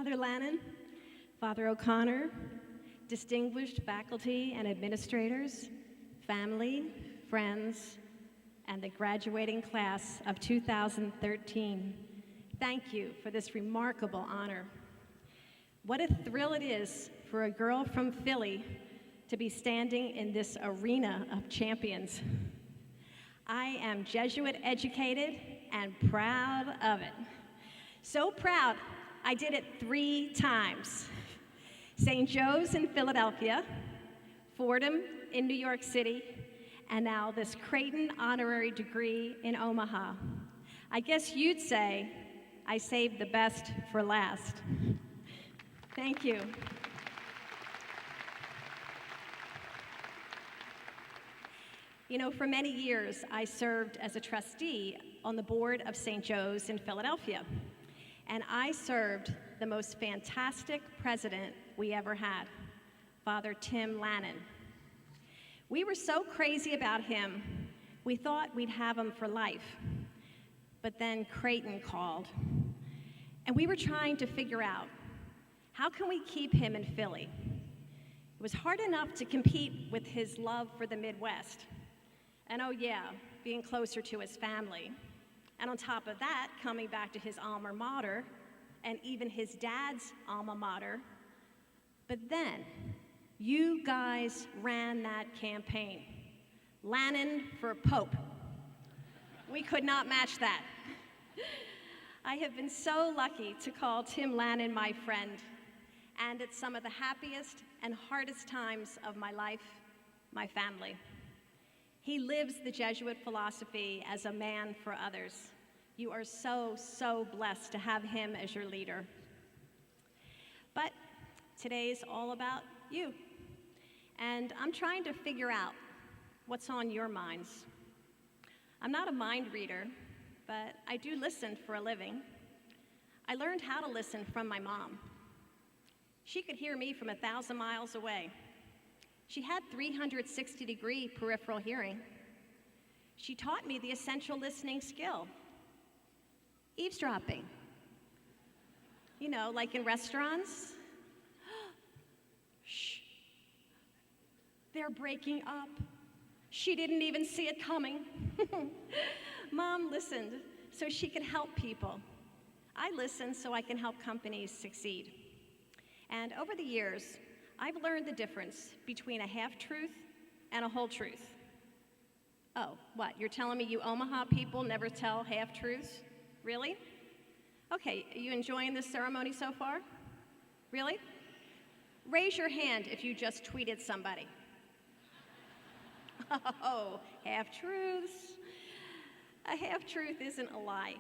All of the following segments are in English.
Father Lannon, Father O'Connor, distinguished faculty and administrators, family, friends, and the graduating class of 2013, thank you for this remarkable honor. What a thrill it is for a girl from Philly to be standing in this arena of champions. I am Jesuit educated and proud of it. So proud, I did it 3 times. St. Joe's in Philadelphia, Fordham in New York City, and now this Creighton honorary degree in Omaha. I guess you'd say I saved the best for last. Thank you. You know, for many years, I served as a trustee on the board of St. Joe's in Philadelphia, and I served the most fantastic president we ever had, Father Tim Lannon. We were so crazy about him, we thought we'd have him for life. But then Creighton called, and we were trying to figure out, how can we keep him in Philly? It was hard enough to compete with his love for the Midwest. And oh yeah, being closer to his family. And on top of that, coming back to his alma mater, and even his dad's alma mater. But then, you guys ran that campaign. Lannon for Pope. We could not match that. I have been so lucky to call Tim Lannon my friend, and at some of the happiest and hardest times of my life, my family. He lives the Jesuit philosophy as a man for others. You are so, so blessed to have him as your leader. But today's all about you. And I'm trying to figure out what's on your minds. I'm not a mind reader, but I do listen for a living. I learned how to listen from my mom. She could hear me from 1,000 miles away. She had 360-degree peripheral hearing. She taught me the essential listening skill, eavesdropping. You know, like in restaurants. Shh, they're breaking up. She didn't even see it coming. Mom listened so she could help people. I listen so I can help companies succeed. And over the years, I've learned the difference between a half-truth and a whole truth. Oh, what, you're telling me you Omaha people never tell half-truths? Really? Okay, are you enjoying this ceremony so far? Really? Raise your hand if you just tweeted somebody. Oh, half-truths. A half-truth isn't a lie.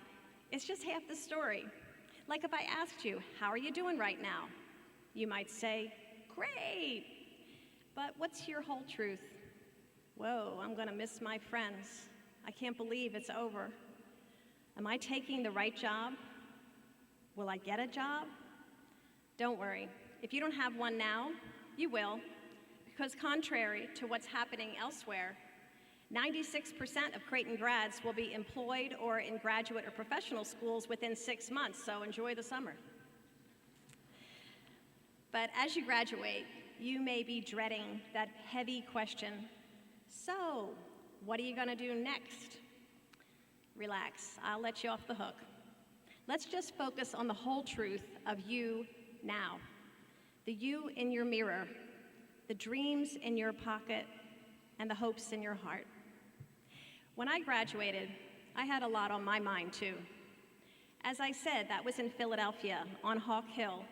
It's just half the story. Like if I asked you, how are you doing right now? You might say, great. But what's your whole truth? Whoa, I'm gonna miss my friends. I can't believe it's over. Am I taking the right job? Will I get a job? Don't worry. If you don't have one now, you will. Because contrary to what's happening elsewhere, 96% of Creighton grads will be employed or in graduate or professional schools within 6 months, so enjoy the summer. But as you graduate, you may be dreading that heavy question, so what are you gonna do next? Relax, I'll let you off the hook. Let's just focus on the whole truth of you now. The you in your mirror, the dreams in your pocket, and the hopes in your heart. When I graduated, I had a lot on my mind too. As I said, that was in Philadelphia on Hawk Hill,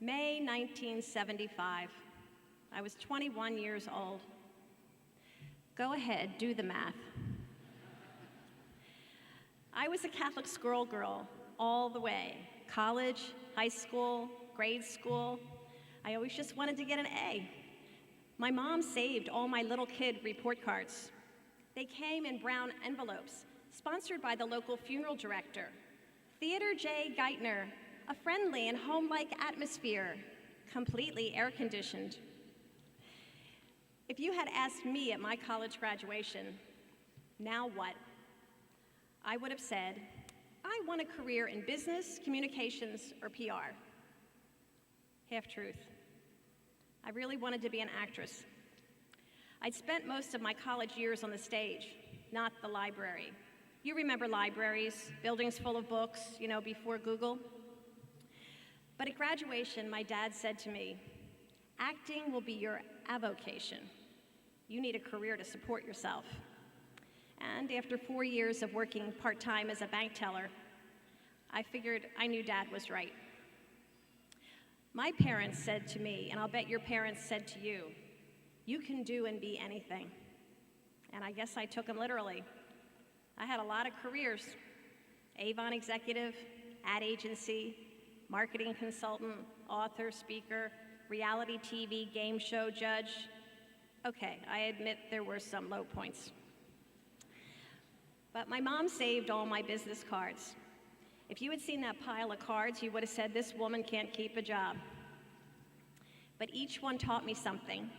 May 1975. I was 21 years old. Go ahead, do the math. I was a Catholic school girl all the way. College, high school, grade school. I always just wanted to get an A. My mom saved all my little kid report cards. They came in brown envelopes, sponsored by the local funeral director, Theodore J. Geithner, a friendly and home-like atmosphere, completely air-conditioned. If you had asked me at my college graduation, now what? I would have said, I want a career in business, communications, or PR. Half-truth. I really wanted to be an actress. I'd spent most of my college years on the stage, not the library. You remember libraries, buildings full of books, before Google. But at graduation, my dad said to me, "Acting will be your avocation. You need a career to support yourself." And after 4 years of working part-time as a bank teller, I figured I knew Dad was right. My parents said to me, and I'll bet your parents said to you, "You can do and be anything." And I guess I took them literally. I had a lot of careers: Avon executive, ad agency, marketing consultant, author, speaker, reality TV game show judge. Okay, I admit there were some low points. But my mom saved all my business cards. If you had seen that pile of cards, you would have said, "This woman can't keep a job." But each one taught me something,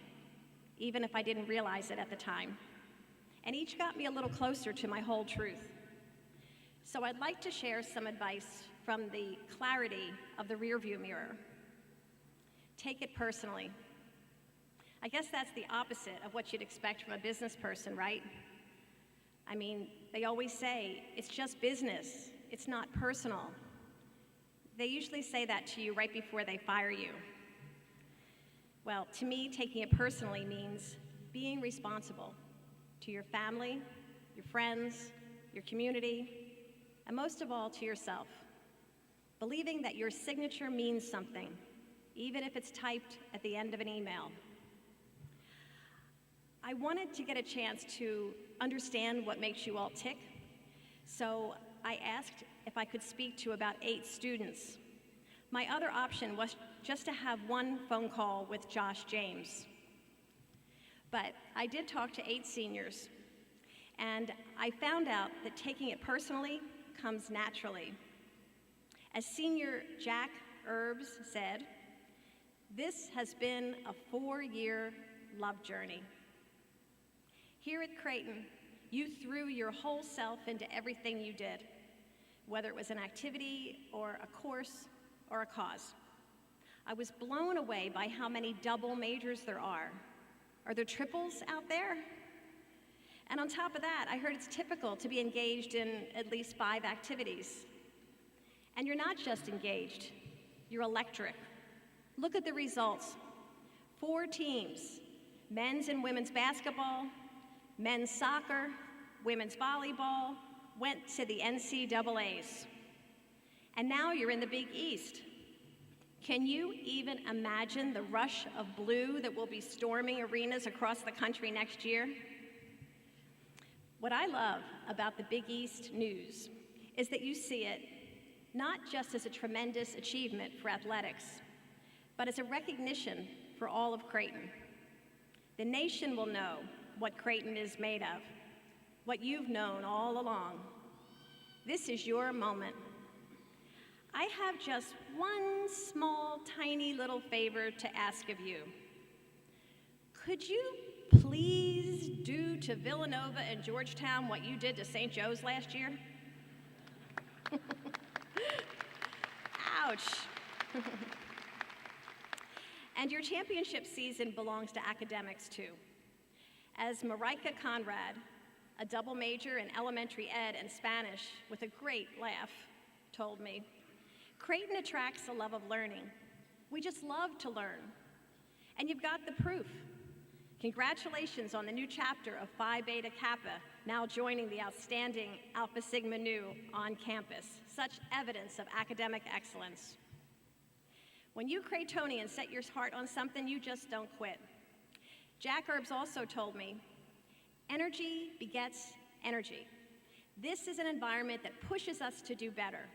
even if I didn't realize it at the time. And each got me a little closer to my whole truth. So I'd like to share some advice from the clarity of the rearview mirror. Take it personally. I guess that's the opposite of what you'd expect from a business person, right? I mean, they always say, "It's just business, it's not personal." They usually say that to you right before they fire you. Well, to me, taking it personally means being responsible to your family, your friends, your community, and most of all, to yourself. Believing that your signature means something, even if it's typed at the end of an email. I wanted to get a chance to understand what makes you all tick, so I asked if I could speak to about 8 students. My other option was just to have one phone call with Josh James. But I did talk to 8 seniors, and I found out that taking it personally comes naturally. As senior Jack Herbs said, "This has been a 4-year love journey." Here at Creighton, you threw your whole self into everything you did, whether it was an activity or a course or a cause. I was blown away by how many double majors there are. Are there triples out there? And on top of that, I heard it's typical to be engaged in at least 5 activities. And you're not just engaged, you're electric. Look at the results. 4 teams, men's and women's basketball, men's soccer, women's volleyball, went to the NCAAs. And now you're in the Big East. Can you even imagine the rush of blue that will be storming arenas across the country next year? What I love about the Big East news is that you see it not just as a tremendous achievement for athletics, but as a recognition for all of Creighton. The nation will know what Creighton is made of, what you've known all along. This is your moment. I have just one small, tiny little favor to ask of you. Could you please do to Villanova and Georgetown what you did to St. Joe's last year? Ouch. And your championship season belongs to academics too. As Marika Conrad, a double major in elementary ed and Spanish with a great laugh, told me, Creighton attracts a love of learning. We just love to learn. And you've got the proof. Congratulations on the new chapter of Phi Beta Kappa, now joining the outstanding Alpha Sigma Nu on campus. Such evidence of academic excellence. When you Creightonians set your heart on something, you just don't quit. Jack Herbs also told me, energy begets energy. This is an environment that pushes us to do better.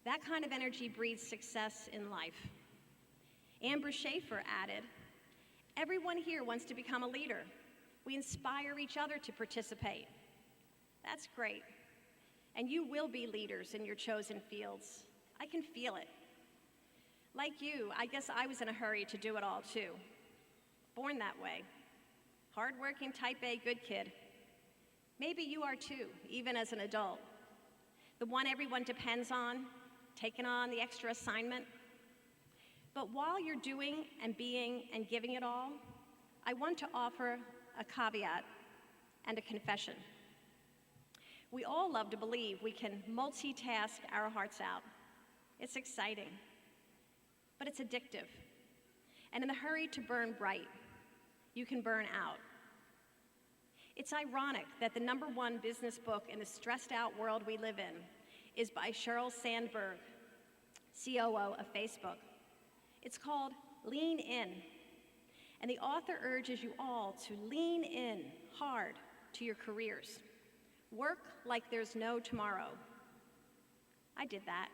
That kind of energy breeds success in life. Amber Schaefer added, everyone here wants to become a leader. We inspire each other to participate. That's great. And you will be leaders in your chosen fields. I can feel it. Like you, I guess I was in a hurry to do it all too. Born that way. Hardworking, type A, good kid. Maybe you are too, even as an adult. The one everyone depends on, taking on the extra assignment. But while you're doing and being and giving it all, I want to offer a caveat and a confession. We all love to believe we can multitask our hearts out. It's exciting, but it's addictive. And in the hurry to burn bright, you can burn out. It's ironic that the #1 business book in the stressed out world we live in is by Sheryl Sandberg, COO of Facebook. It's called Lean In, and the author urges you all to lean in hard to your careers. Work like there's no tomorrow. I did that.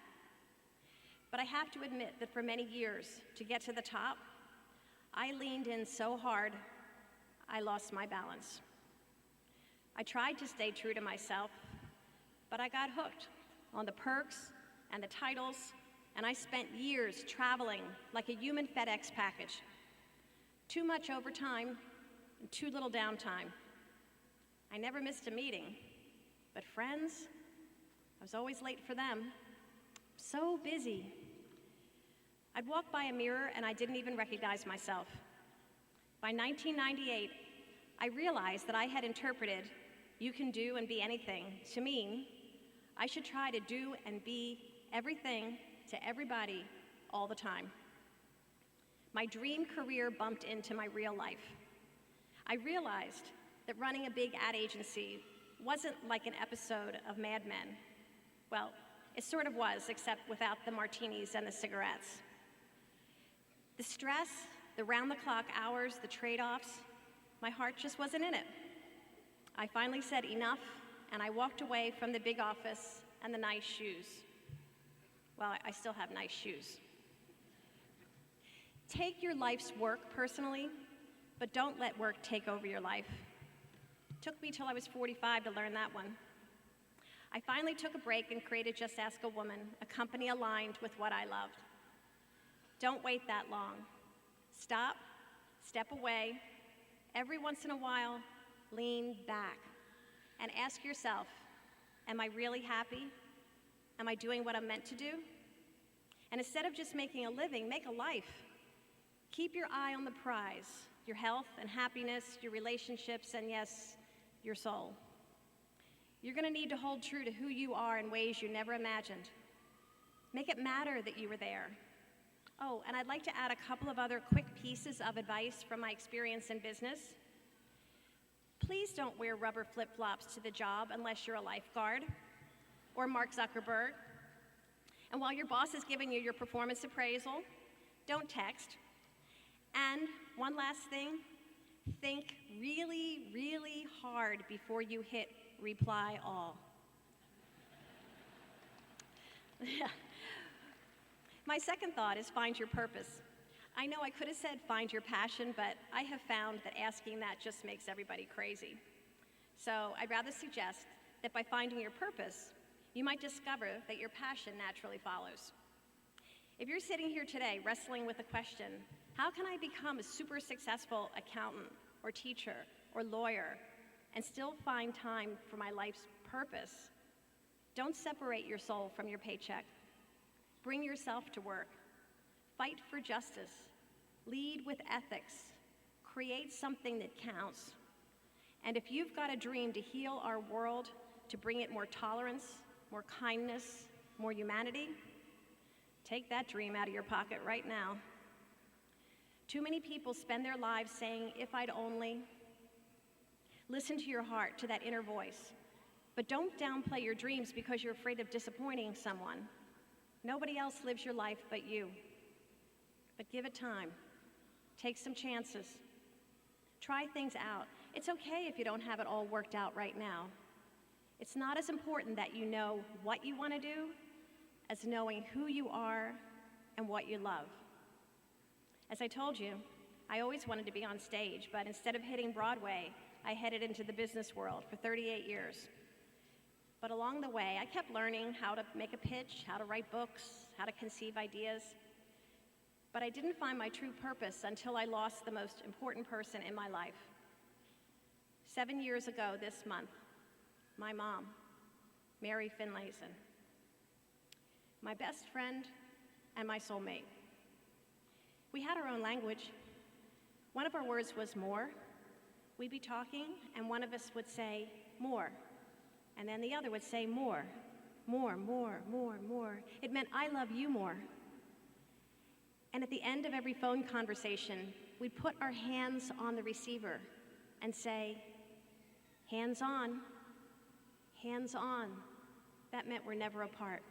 But I have to admit that for many years, to get to the top, I leaned in so hard, I lost my balance. I tried to stay true to myself, but I got hooked on the perks and the titles, and I spent years traveling like a human FedEx package. Too much overtime and too little downtime. I never missed a meeting, but friends, I was always late for them. So busy. I'd walk by a mirror and I didn't even recognize myself. By 1998, I realized that I had interpreted "you can do and be anything" to mean I should try to do and be everything to everybody all the time. My dream career bumped into my real life. I realized that running a big ad agency wasn't like an episode of Mad Men. Well, it sort of was, except without the martinis and the cigarettes. The stress, the round-the-clock hours, the trade-offs, my heart just wasn't in it. I finally said enough, and I walked away from the big office and the nice shoes. Well, I still have nice shoes. Take your life's work personally, but don't let work take over your life. It took me till I was 45 to learn that one. I finally took a break and created Just Ask a Woman, a company aligned with what I loved. Don't wait that long. Stop, step away. Every once in a while, lean back and ask yourself, am I really happy? Am I doing what I'm meant to do? And instead of just making a living, make a life. Keep your eye on the prize, your health and happiness, your relationships, and yes, your soul. You're going to need to hold true to who you are in ways you never imagined. Make it matter that you were there. Oh, and I'd like to add a couple of other quick pieces of advice from my experience in business. Please don't wear rubber flip-flops to the job unless you're a lifeguard or Mark Zuckerberg. And while your boss is giving you your performance appraisal, don't text. And one last thing, think really, really hard before you hit reply all. My second thought is find your purpose. I know I could have said find your passion, but I have found that asking that just makes everybody crazy. So I'd rather suggest that by finding your purpose, you might discover that your passion naturally follows. If you're sitting here today wrestling with the question, how can I become a super successful accountant or teacher or lawyer and still find time for my life's purpose? Don't separate your soul from your paycheck. Bring yourself to work. Fight for justice. Lead with ethics. Create something that counts. And if you've got a dream to heal our world, to bring it more tolerance, more kindness, more humanity, take that dream out of your pocket right now. Too many people spend their lives saying, if I'd only. Listen to your heart, to that inner voice. But don't downplay your dreams because you're afraid of disappointing someone. Nobody else lives your life but you. But give it time. Take some chances. Try things out. It's okay if you don't have it all worked out right now. It's not as important that you know what you want to do as knowing who you are and what you love. As I told you, I always wanted to be on stage, but instead of hitting Broadway, I headed into the business world for 38 years. But along the way, I kept learning how to make a pitch, how to write books, how to conceive ideas. But I didn't find my true purpose until I lost the most important person in my life. 7 years ago this month, my mom, Mary Finlayson, my best friend and my soulmate. We had our own language. One of our words was more. We'd be talking, and one of us would say, more. And then the other would say, more, more, more, more, more. It meant, I love you more. And at the end of every phone conversation, we'd put our hands on the receiver and say, hands on, hands on. That meant we're never apart.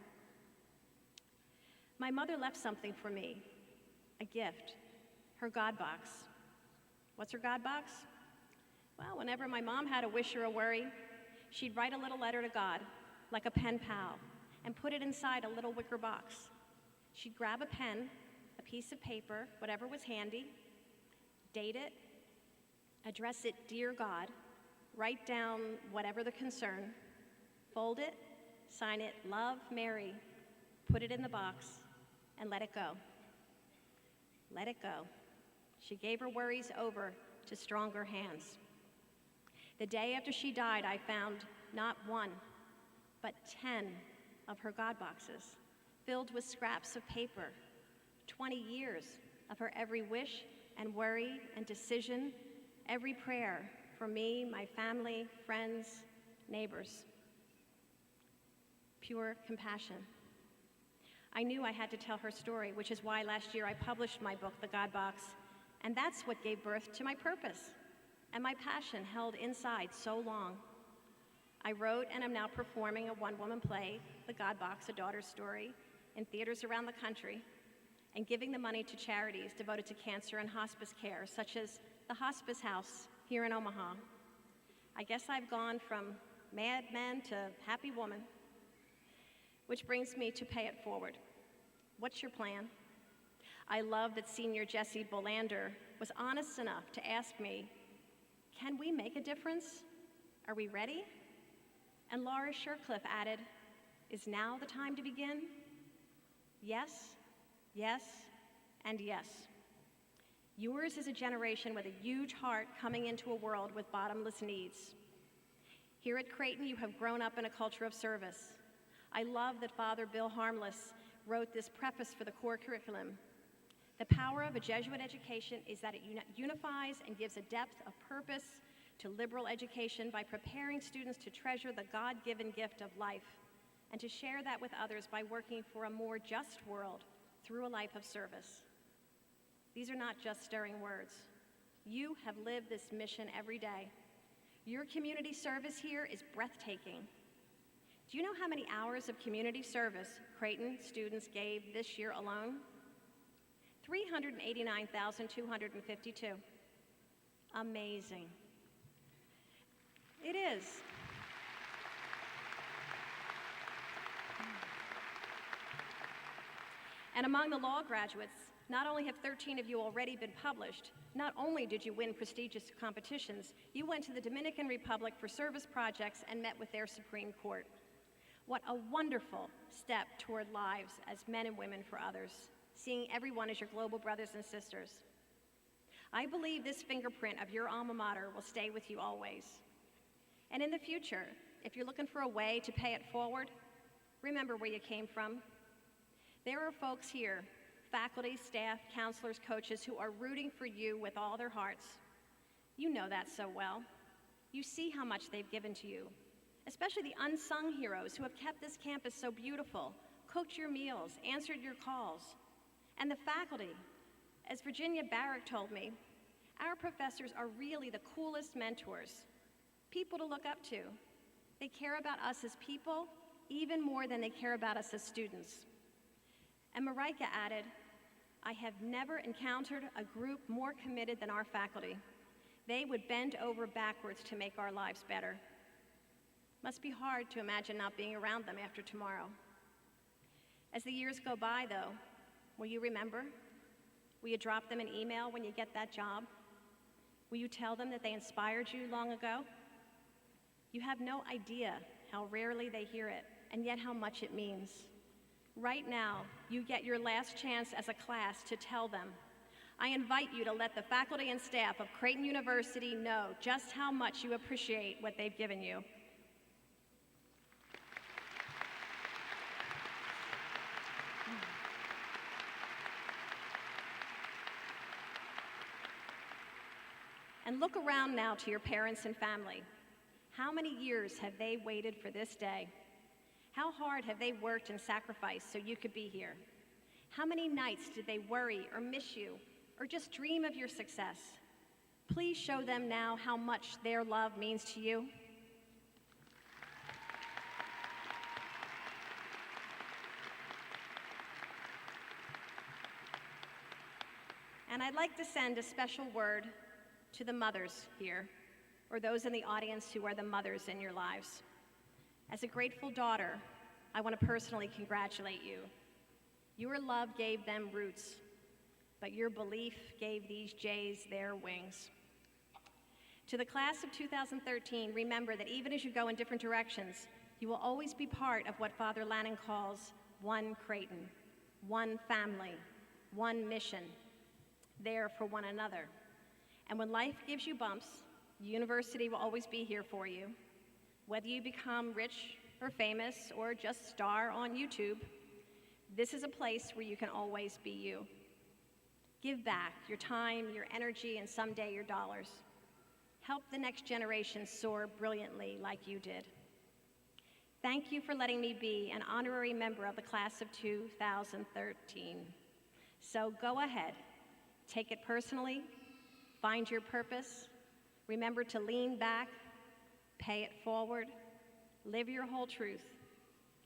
My mother left something for me, a gift, her God box. What's her God box? Well, whenever my mom had a wish or a worry, she'd write a little letter to God, like a pen pal, and put it inside a little wicker box. She'd grab a pen, a piece of paper, whatever was handy, date it, address it, Dear God, write down whatever the concern, fold it, sign it, Love, Mary, put it in the box, and let it go. Let it go. She gave her worries over to stronger hands. The day after she died, I found not one, but 10 of her God boxes, filled with scraps of paper, 20 years of her every wish and worry and decision, every prayer for me, my family, friends, neighbors. Pure compassion. I knew I had to tell her story, which is why last year I published my book, The God Box, and that's what gave birth to my purpose and my passion held inside so long. I wrote and am now performing a one-woman play, The God Box, A Daughter's Story, in theaters around the country, and giving the money to charities devoted to cancer and hospice care, such as the Hospice House here in Omaha. I guess I've gone from mad man to happy woman, which brings me to Pay It Forward. What's your plan? I love that Senior Jesse Bolander was honest enough to ask me, can we make a difference? Are we ready? And Laura Shercliffe added, is now the time to begin? Yes, yes, and yes. Yours is a generation with a huge heart coming into a world with bottomless needs. Here at Creighton, you have grown up in a culture of service. I love that Father Bill Harmless wrote this preface for the core curriculum. The power of a Jesuit education is that it unifies and gives a depth of purpose to liberal education by preparing students to treasure the God-given gift of life and to share that with others by working for a more just world through a life of service. These are not just stirring words. You have lived this mission every day. Your community service here is breathtaking. Do you know how many hours of community service Creighton students gave this year alone? 389,252. Amazing. It is. And among the law graduates, not only have 13 of you already been published, not only did you win prestigious competitions, you went to the Dominican Republic for service projects and met with their Supreme Court. What a wonderful step toward lives as men and women for others, seeing everyone as your global brothers and sisters. I believe this fingerprint of your alma mater will stay with you always. And in the future, if you're looking for a way to pay it forward, remember where you came from. There are folks here, faculty, staff, counselors, coaches, who are rooting for you with all their hearts. You know that so well. You see how much they've given to you, especially the unsung heroes who have kept this campus so beautiful, cooked your meals, answered your calls. And the faculty, as Virginia Barrick told me, our professors are really the coolest mentors, people to look up to. They care about us as people even more than they care about us as students. And Marika added, I have never encountered a group more committed than our faculty. They would bend over backwards to make our lives better. Must be hard to imagine not being around them after tomorrow. As the years go by, though, will you remember? Will you drop them an email when you get that job? Will you tell them that they inspired you long ago? You have no idea how rarely they hear it, and yet how much it means. Right now, you get your last chance as a class to tell them. I invite you to let the faculty and staff of Creighton University know just how much you appreciate what they've given you. And look around now to your parents and family. How many years have they waited for this day? How hard have they worked and sacrificed so you could be here? How many nights did they worry or miss you or just dream of your success? Please show them now how much their love means to you. And I'd like to send a special word to the mothers here, or those in the audience who are the mothers in your lives. As a grateful daughter, I want to personally congratulate you. Your love gave them roots, but your belief gave these jays their wings. To the class of 2013, remember that even as you go in different directions, you will always be part of what Father Lannon calls one Creighton, one family, one mission, there for one another. And when life gives you bumps, university will always be here for you. Whether you become rich or famous or just star on YouTube, this is a place where you can always be you. Give back your time, your energy, and someday your dollars. Help the next generation soar brilliantly like you did. Thank you for letting me be an honorary member of the class of 2013. So go ahead, take it personally, find your purpose, remember to lean back, pay it forward, live your whole truth,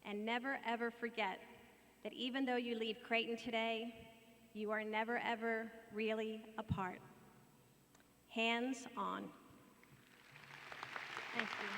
and never ever forget that even though you leave Creighton today, you are never ever really apart. Hands on. Thank you.